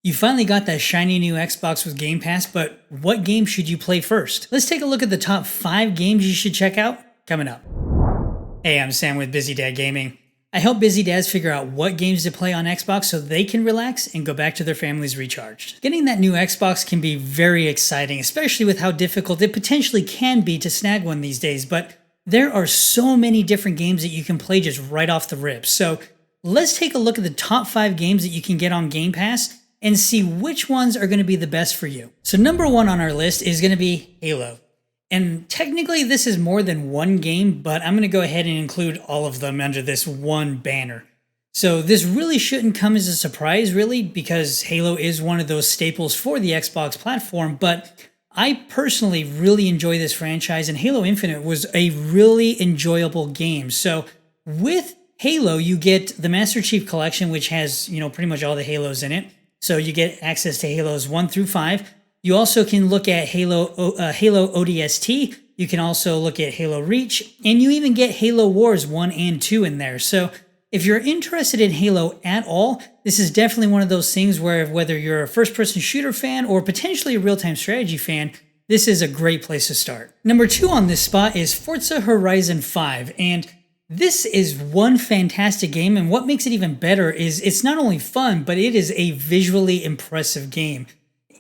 You finally got that shiny new Xbox with Game Pass, but what game should you play first? Let's take a look at the top 5 games you should check out coming up. Hey, I'm Sam with Busy Dad Gaming. I help busy dads figure out what games to play on Xbox so they can relax and go back to their families recharged. Getting that new Xbox can be very exciting, especially with how difficult it potentially can be to snag one these days, but there are so many different games that you can play just right off the rip. So let's take a look at the top 5 games that you can get on Game Pass and see which ones are going to be the best for you. So number 1 on our list is going to be Halo. And technically this is more than one game, but I'm going to go ahead and include all of them under this one banner. So this really shouldn't come as a surprise really, because Halo is one of those staples for the Xbox platform, but I personally really enjoy this franchise, and Halo Infinite was a really enjoyable game. So with Halo, you get the Master Chief Collection, which has, pretty much all the Halos in it. So you get access to Halos 1 through 5. You also can look at Halo ODST. You can also look at Halo Reach, and you even get Halo Wars 1 and 2 in there. So if you're interested in Halo at all, this is definitely one of those things where whether you're a first-person shooter fan or potentially a real-time strategy fan, this is a great place to start. Number 2 on this spot is Forza Horizon 5, and this is one fantastic game, and what makes it even better is it's not only fun, but it is a visually impressive game.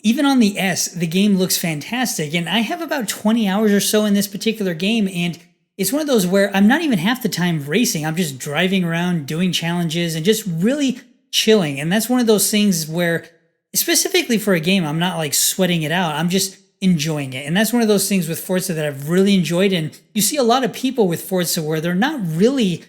Even on the S, the game looks fantastic, and I have about 20 hours or so in this particular game, and it's one of those where I'm not even half the time racing. I'm just driving around, doing challenges, and just really chilling. And that's one of those things where, specifically for a game, I'm not like sweating it out. I'm just enjoying it. And that's one of those things with Forza that I've really enjoyed. And you see a lot of people with Forza where they're not really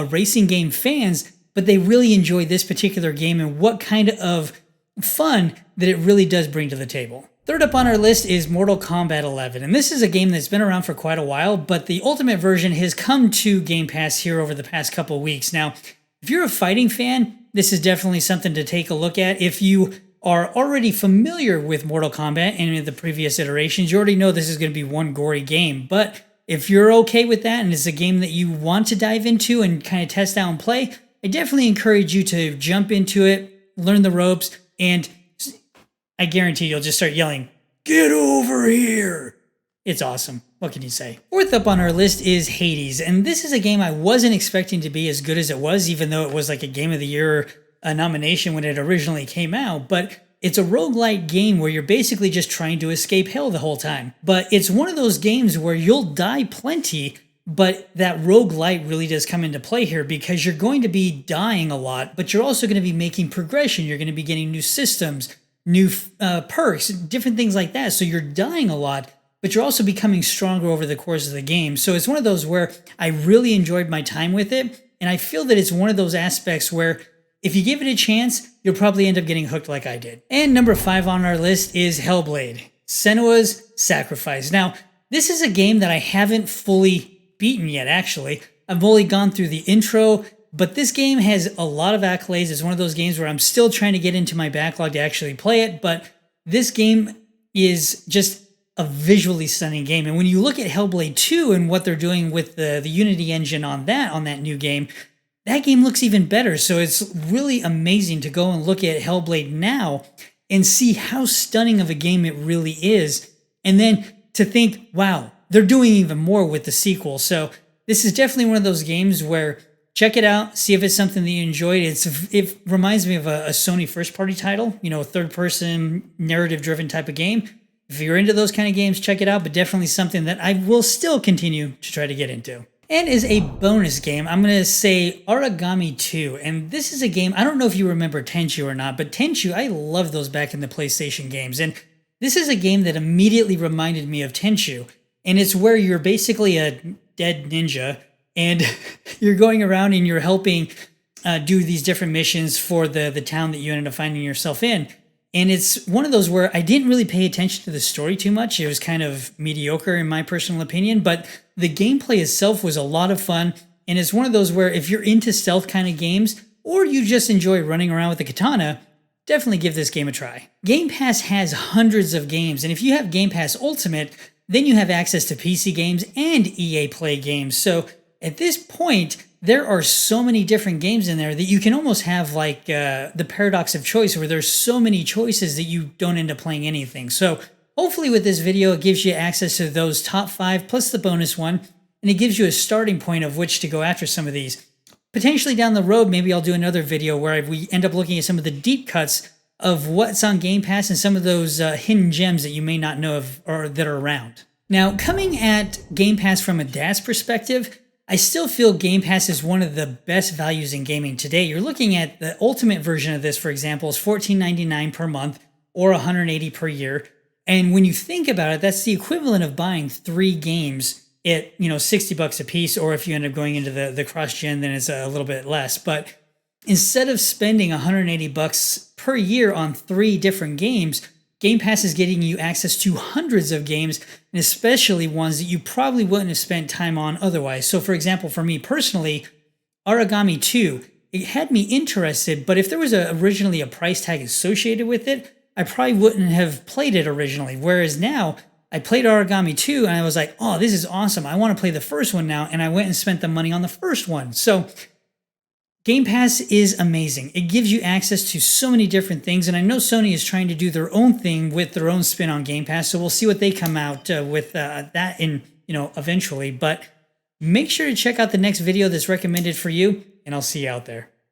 racing game fans, but they really enjoy this particular game and what kind of fun that it really does bring to the table. Third up on our list is Mortal Kombat 11, and this is a game that's been around for quite a while, but the Ultimate version has come to Game Pass here over the past couple of weeks. Now, if you're a fighting fan, this is definitely something to take a look at. If you are already familiar with Mortal Kombat and the previous iterations, you already know this is going to be one gory game, but if you're okay with that and it's a game that you want to dive into and kind of test out and play, I definitely encourage you to jump into it, learn the ropes, and I guarantee you'll just start yelling, "Get over here!" It's awesome. What can you say? Fourth up on our list is Hades, and this is a game I wasn't expecting to be as good as it was, even though it was like a Game of the Year nomination when it originally came out, but it's a roguelike game where you're basically just trying to escape hell the whole time. But it's one of those games where you'll die plenty, but that roguelite really does come into play here because you're going to be dying a lot, but you're also going to be making progression. You're going to be getting new systems, new perks, different things like that. So you're dying a lot, but you're also becoming stronger over the course of the game. So it's one of those where I really enjoyed my time with it, and I feel that it's one of those aspects where if you give it a chance, you'll probably end up getting hooked like I did. And number 5 on our list is Hellblade, Senua's Sacrifice. Now, this is a game that I haven't fully beaten yet, actually. I've only gone through the intro, but this game has a lot of accolades. It's one of those games where I'm still trying to get into my backlog to actually play it, but this game is just a visually stunning game. And when you look at Hellblade 2 and what they're doing with the Unity engine on that new game, that game looks even better. So it's really amazing to go and look at Hellblade now and see how stunning of a game it really is. And then to think, wow, they're doing even more with the sequel. So this is definitely one of those games where check it out, see if it's something that you enjoyed. It reminds me of a Sony first-party title, a third-person, narrative-driven type of game. If you're into those kind of games, check it out, but definitely something that I will still continue to try to get into. And as a bonus game, I'm going to say Origami 2. And this is a game, I don't know if you remember Tenchu or not, but Tenchu, I love those back in the PlayStation games. And this is a game that immediately reminded me of Tenchu. And it's where you're basically a dead ninja, and you're going around and you're helping do these different missions for the town that you ended up finding yourself in. And it's one of those where I didn't really pay attention to the story too much. It was kind of mediocre in my personal opinion, but the gameplay itself was a lot of fun. And it's one of those where if you're into stealth kind of games, or you just enjoy running around with a katana, definitely give this game a try. Game Pass has hundreds of games, and if you have Game Pass Ultimate, then you have access to PC games and EA Play games. So at this point, there are so many different games in there that you can almost have like the paradox of choice, where there's so many choices that you don't end up playing anything. So hopefully with this video, it gives you access to those top 5 plus the bonus one, and it gives you a starting point of which to go after some of these. Potentially down the road, maybe I'll do another video where we end up looking at some of the deep cuts of what's on Game Pass and some of those hidden gems that you may not know of or that are around. Now, coming at Game Pass from a dad's perspective, I still feel Game Pass is one of the best values in gaming today. You're looking at the ultimate version of this, for example, is $14.99 per month or $180 per year. And when you think about it, that's the equivalent of buying 3 games at, $60 a piece, or if you end up going into the cross-gen, then it's a little bit less. But instead of spending $180 per year on 3 different games, Game Pass is getting you access to hundreds of games, and especially ones that you probably wouldn't have spent time on otherwise. So for example, for me personally, Origami 2, it had me interested, but if there was originally a price tag associated with it, I probably wouldn't have played it originally. Whereas now, I played Origami 2 and I was like, oh, this is awesome. I want to play the first one now. And I went and spent the money on the first one. So Game Pass is amazing. It gives you access to so many different things. And I know Sony is trying to do their own thing with their own spin on Game Pass. So we'll see what they come out with that in, eventually. But make sure to check out the next video that's recommended for you, and I'll see you out there.